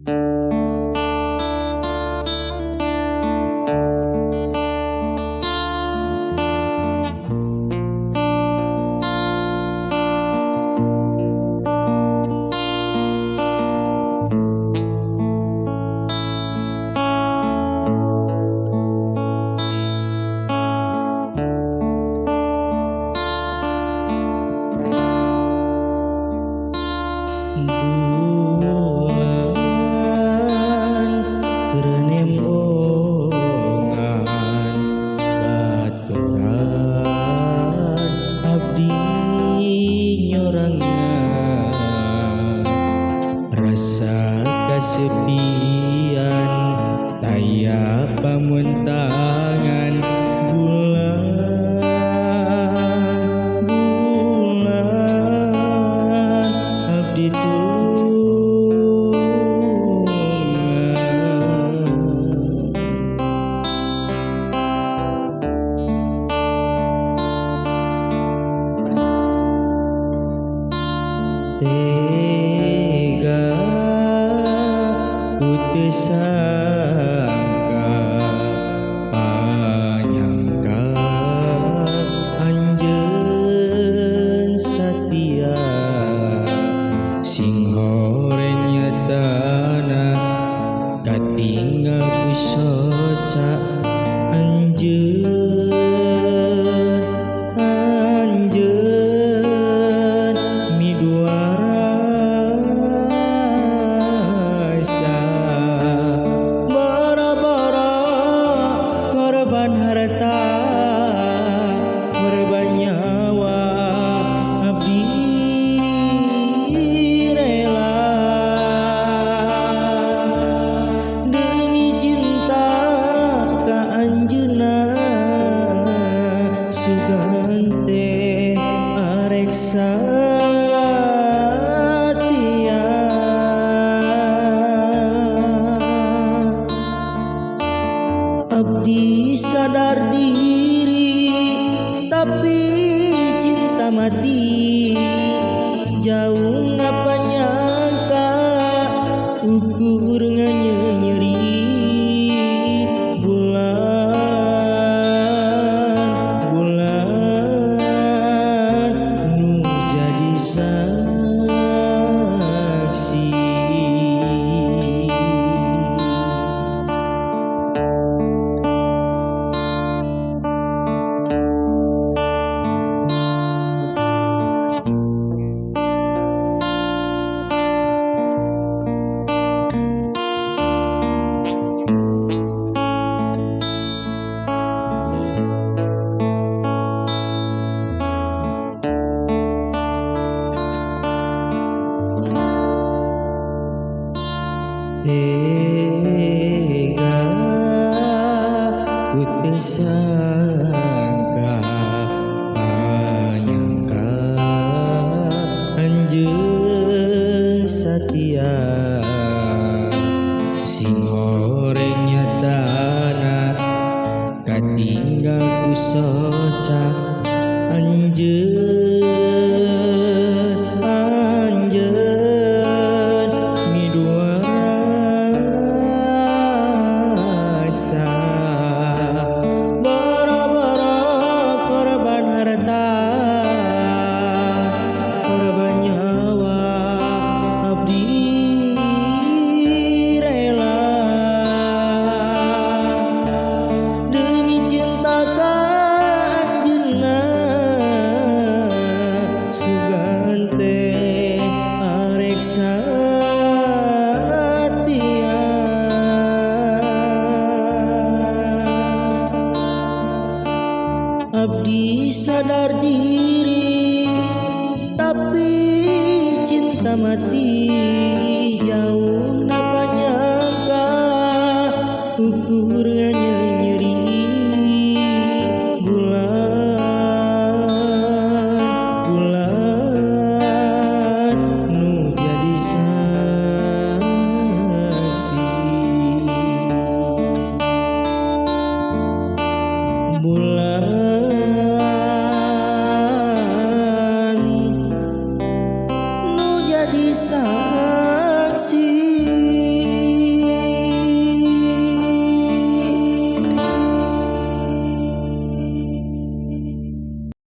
Bulan kerembongan baturan abdi nyorangan rasa kesepian taya pamuntangan bulan abdi tega ku teu sangka panyangka anjeun satia sing horeng nyatana katinggal ku soca anjeun miduara bara-bara korban harta korban nyawa abdi rela demi cinta ka anjeunna sugan teh arek satia abdi sadar diri tapi cinta mati jauh ngapa nyangka ukur nyeri bulan nu jadi saksi tega ku teu sangka panyangka anjeun satia sing horeng nyatana katinggal ku soca anjeun bara-bara korban harta korban nyawa abdi rela demi cinta ka anjeunna sugan teh arek satia abdi sadar diri tapi cinta mati jauh